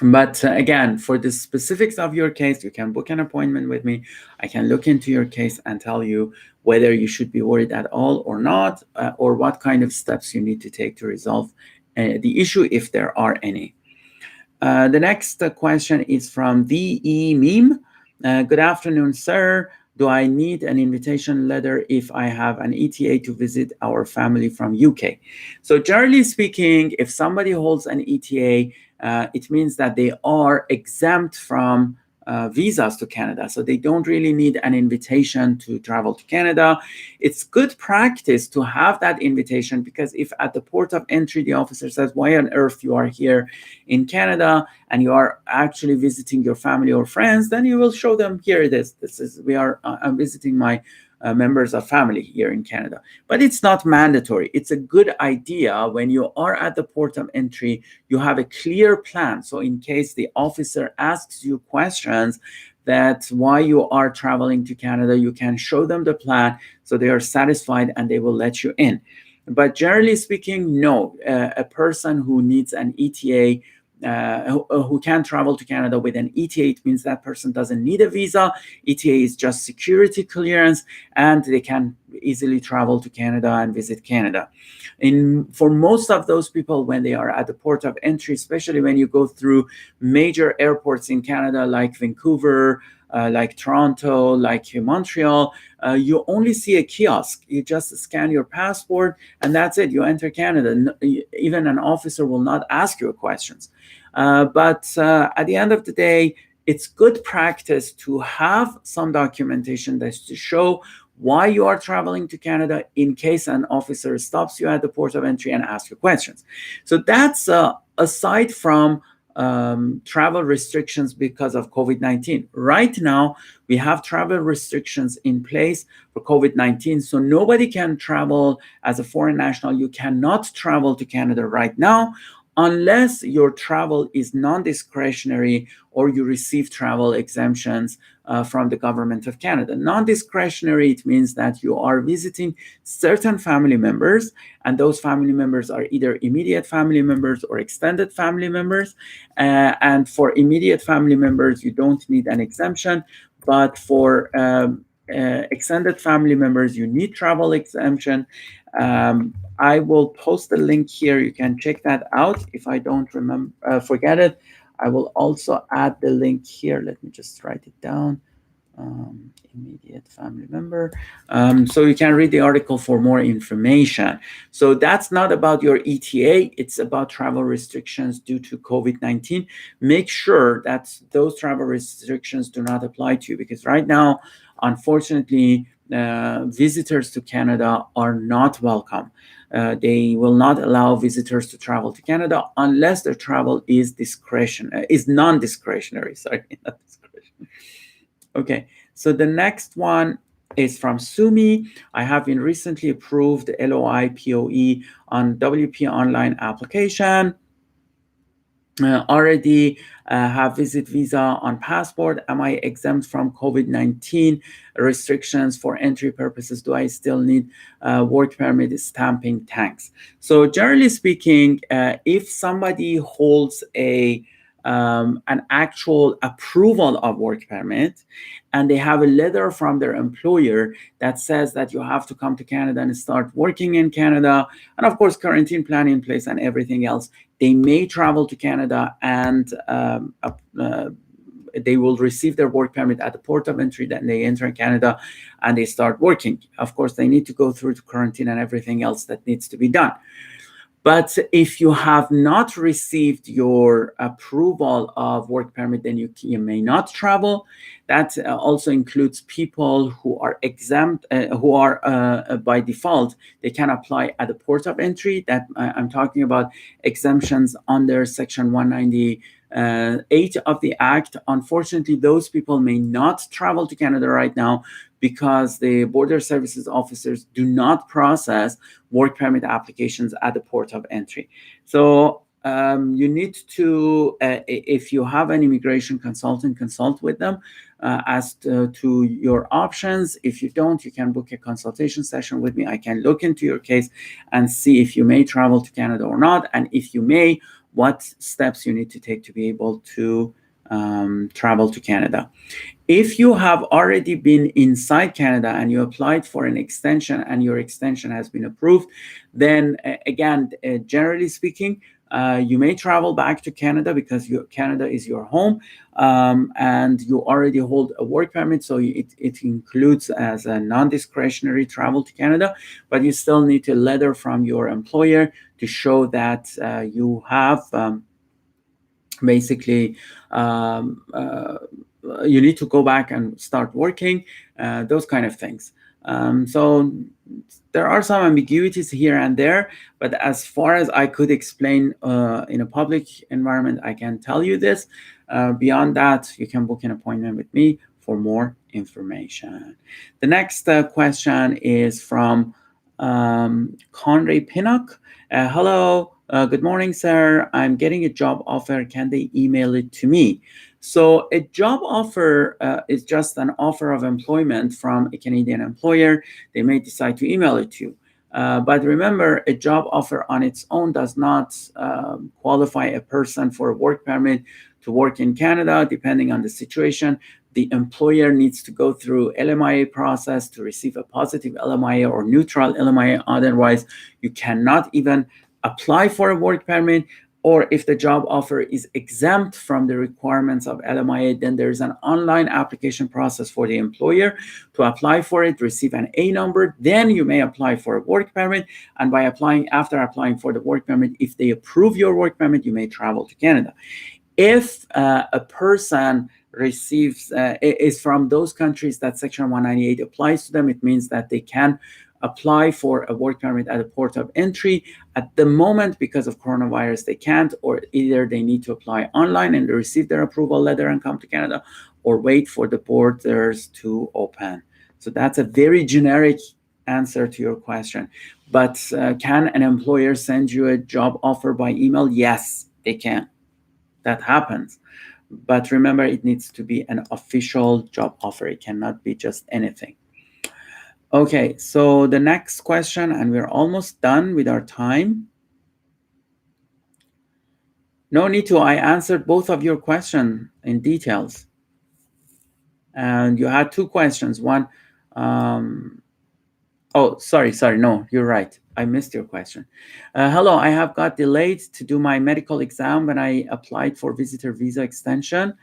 S1: But again, for the specifics of your case, you can book an appointment with me. I can look into your case and tell you whether you should be worried at all or not, or what kind of steps you need to take to resolve the issue, if there are any. The next question is from VE Meme. Good afternoon, sir. Do I need an invitation letter if I have an ETA to visit our family from UK? So generally speaking, if somebody holds an ETA, it means that they are exempt from visas to Canada. So they don't really need an invitation to travel to Canada. It's good practice to have that invitation, because if at the port of entry, the officer says, why on earth you are here in Canada and you are actually visiting your family or friends, then you will show them, here it is. I'm visiting my members of family here in Canada. But it's not mandatory. It's a good idea when you are at the port of entry, you have a clear plan. So in case the officer asks you questions that why you are traveling to Canada, you can show them the plan so they are satisfied and they will let you in. But generally speaking, no, a person who needs an ETA, who can travel to Canada with an ETA, it means that person doesn't need a visa. ETA is just security clearance, and they can easily travel to Canada and visit Canada. For most of those people, when they are at the port of entry, especially when you go through major airports in Canada like Vancouver, like Toronto, like Montreal, you only see a kiosk. You just scan your passport and that's it. You enter Canada. Even an officer will not ask you questions. But at the end of the day, it's good practice to have some documentation that's to show why you are traveling to Canada in case an officer stops you at the port of entry and asks you questions. So that's aside from travel restrictions because of COVID-19. Right now, we have travel restrictions in place for COVID-19, so nobody can travel as a foreign national. You cannot travel to Canada right now unless your travel is non-discretionary or you receive travel exemptions from the government of Canada. Non-discretionary, it means that you are visiting certain family members, and those family members are either immediate family members or extended family members. And for immediate family members, you don't need an exemption, but for extended family members, you need travel exemption. I will post the link here. You can check that out. If I don't forget it, I will also add the link here. Let me just write it down. Immediate family member. So you can read the article for more information. So that's not about your ETA. It's about travel restrictions due to COVID-19. Make sure that those travel restrictions do not apply to you, because right now, unfortunately, visitors to Canada are not welcome. They will not allow visitors to travel to Canada unless their travel is non-discretionary. Sorry, not discretionary. Okay, so the next one is from Sumi. I have been recently approved LOI POE on WP online application. Already have visit visa on passport. Am I exempt from COVID-19 restrictions for entry purposes? Do I still need work permit stamping? Thanks. So generally speaking, if somebody holds a an actual approval of work permit, and they have a letter from their employer that says that you have to come to Canada and start working in Canada, and of course quarantine plan in place and everything else, they may travel to Canada and they will receive their work permit at the port of entry. Then they enter Canada and they start working. Of course, they need to go through the quarantine and everything else that needs to be done. But if you have not received your approval of work permit, then you may not travel. That also includes people who are exempt, who are by default, they can apply at the port of entry. That I'm talking about exemptions under Section 198 of the Act. Unfortunately, those people may not travel to Canada right now because the border services officers do not process work permit applications at the port of entry. So you need to, if you have an immigration consultant, consult with them as to your options. If you don't, you can book a consultation session with me. I can look into your case and see if you may travel to Canada or not, and if you may, what steps you need to take to be able to travel to Canada. If you have already been inside Canada and you applied for an extension and your extension has been approved, then again, generally speaking, you may travel back to Canada because Canada is your home, and you already hold a work permit, so it includes as a non-discretionary travel to Canada, but you still need a letter from your employer to show that you have basically you need to go back and start working, those kind of things. So there are some ambiguities here and there, but as far as I could explain in a public environment, I can tell you this. Beyond that, you can book an appointment with me for more information. The next question is from Conray Pinnock. Hello, good morning, sir. I'm getting a job offer. Can they email it to me? So a job offer is just an offer of employment from a Canadian employer. They may decide to email it to you. But remember, a job offer on its own does not qualify a person for a work permit to work in Canada, depending on the situation. The employer needs to go through LMIA process to receive a positive LMIA or neutral LMIA. Otherwise, you cannot even apply for a work permit. Or if the job offer is exempt from the requirements of LMIA, then there's an online application process for the employer to apply for it, receive an A number, then you may apply for a work permit. And by after applying for the work permit, if they approve your work permit, you may travel to Canada. If a person receives, is from those countries that Section 198 applies to them, it means that they can apply for a work permit at a port of entry. At the moment, because of coronavirus, they can't, or either they need to apply online and receive their approval letter and come to Canada, or wait for the borders to open. So that's a very generic answer to your question. But can an employer send you a job offer by email? Yes, they can. That happens. But remember, it needs to be an official job offer. It cannot be just anything. Okay, so the next question, and we're almost done with our time. No need to, I answered both of your questions in details. And you had two questions. One, oh, sorry, no, you're right. I missed your question. Hello, I have got delayed to do my medical exam when I applied for visitor visa extension.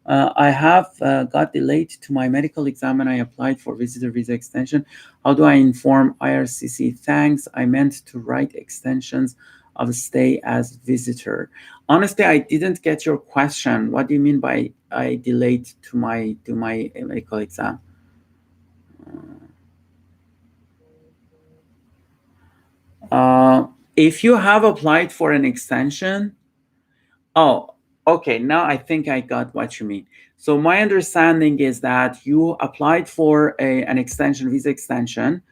S1: I have got delayed to my medical exam and I applied for visitor visa extension. How do I inform IRCC? Thanks. I meant to write extensions of stay as visitor. Honestly, I didn't get your question. What do you mean by I delayed to my medical exam? If you have applied for an extension, oh, okay, now I think I got what you mean. So my understanding is that you applied for an extension, visa extension,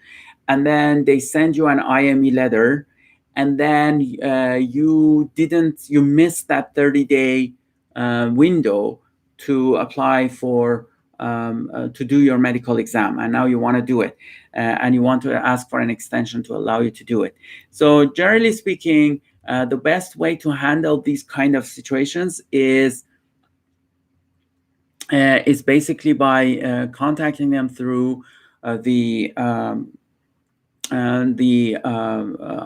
S1: and then they send you an IME letter, and then you missed that 30-day window to apply for, to do your medical exam, and now you want to do it, and you want to ask for an extension to allow you to do it. So generally speaking, The best way to handle these kind of situations is basically by contacting them through the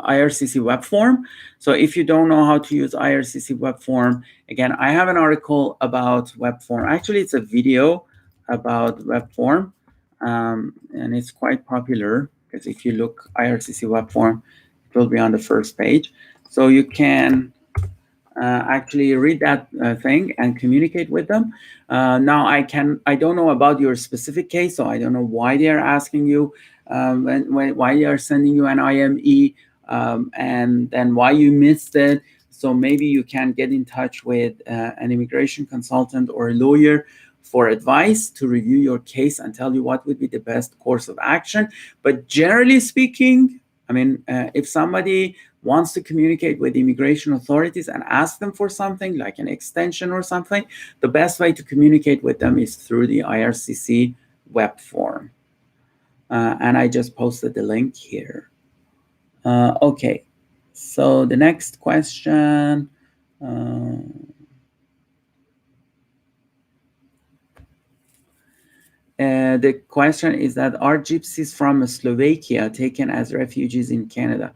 S1: IRCC web form. So if you don't know how to use IRCC web form, again, I have an article about web form. Actually, it's a video about web form, and it's quite popular because if you look IRCC web form, it will be on the first page. So you can actually read that thing and communicate with them. Now I don't know about your specific case, so I don't know why they are asking you, why they are sending you an IME, and then why you missed it. So maybe you can get in touch with an immigration consultant or a lawyer for advice to review your case and tell you what would be the best course of action. But generally speaking, I mean, if somebody wants to communicate with immigration authorities and ask them for something like an extension or something, the best way to communicate with them is through the IRCC web form. And I just posted the link here. Okay, so the next question. The question is that are gypsies from Slovakia taken as refugees in Canada?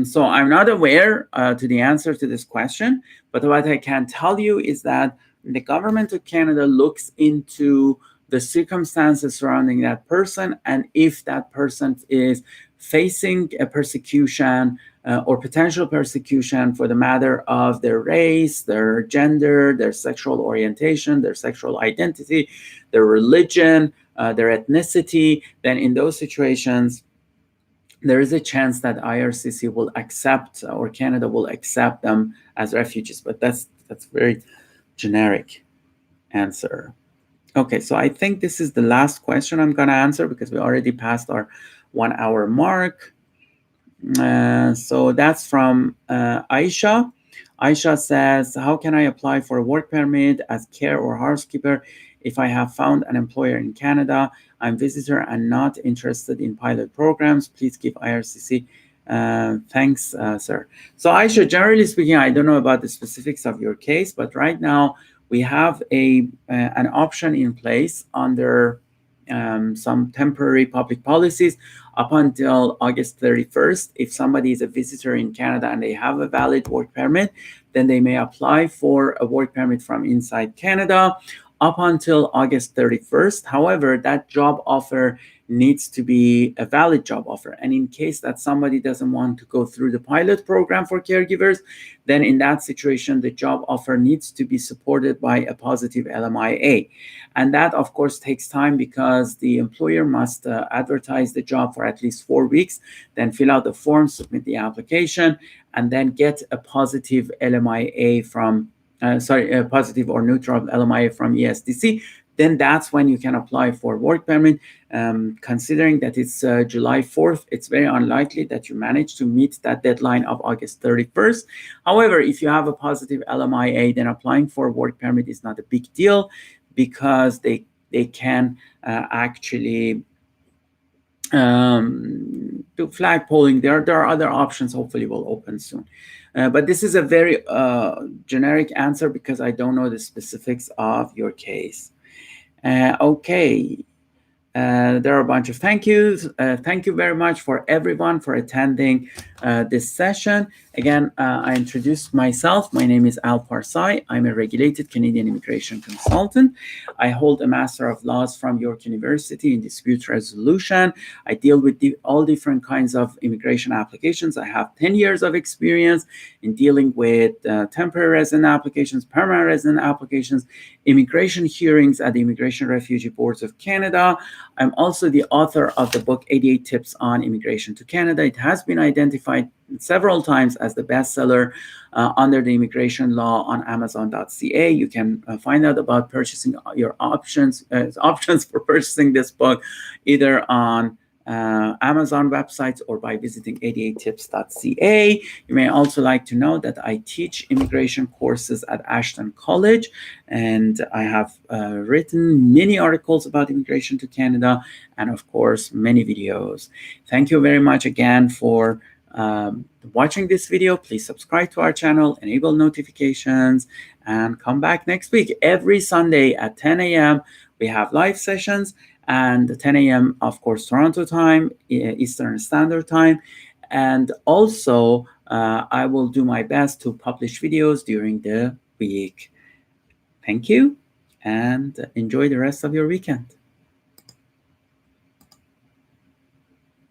S1: So I'm not aware to the answer to this question, but what I can tell you is that the government of Canada looks into the circumstances surrounding that person, and if that person is facing a persecution or potential persecution for the matter of their race, their gender, their sexual orientation, their sexual identity, their religion, their ethnicity, then in those situations, there is a chance that IRCC will accept or Canada will accept them as refugees, but that's very generic answer. Okay, so I think this is the last question I'm going to answer because we already passed our 1 hour mark. So that's from Aisha. Aisha says, how can I apply for a work permit as care or housekeeper if I have found an employer in Canada? I'm visitor and not interested in pilot programs. Please give IRCC. Thanks, sir. So Aisha, generally speaking, I don't know about the specifics of your case, but right now we have an option in place under some temporary public policies up until August 31st. If somebody is a visitor in Canada and they have a valid work permit, then they may apply for a work permit from inside Canada up until August 31st. However, that job offer needs to be a valid job offer. And in case that somebody doesn't want to go through the pilot program for caregivers, then in that situation, the job offer needs to be supported by a positive LMIA. And that, of course, takes time because the employer must advertise the job for at least 4 weeks, then fill out the form, submit the application, and then get a positive LMIA from, a positive or neutral LMIA from ESDC. Then that's when you can apply for work permit. Considering that it's July 4th, it's very unlikely that you manage to meet that deadline of August 31st. However, if you have a positive LMIA, then applying for work permit is not a big deal because they can actually do flag polling. There are other options, hopefully will open soon. But this is a very generic answer because I don't know the specifics of your case. Okay. There are a bunch of thank yous. Thank you very much for everyone for attending this session. Again, I introduced myself. My name is Al Parsai. I'm a regulated Canadian immigration consultant. I hold a Master of Laws from York University in dispute resolution. I deal with all different kinds of immigration applications. I have 10 years of experience in dealing with temporary resident applications, permanent resident applications, immigration hearings at the Immigration Refugee Boards of Canada. I'm also the author of the book 88 Tips on Immigration to Canada. It has been identified several times as the bestseller under the immigration law on Amazon.ca. You can find out about purchasing your options for purchasing this book either on Amazon websites or by visiting 88tips.ca. You may also like to know that I teach immigration courses at Ashton College, and I have written many articles about immigration to Canada and, of course, many videos. Thank you very much again for watching this video, please subscribe to our channel, enable notifications, and come back next week. Every Sunday at 10 a.m. we have live sessions, and 10 a.m. of course Toronto time, Eastern Standard Time. And also I will do my best to publish videos during the week. Thank you, and enjoy the rest of your weekend.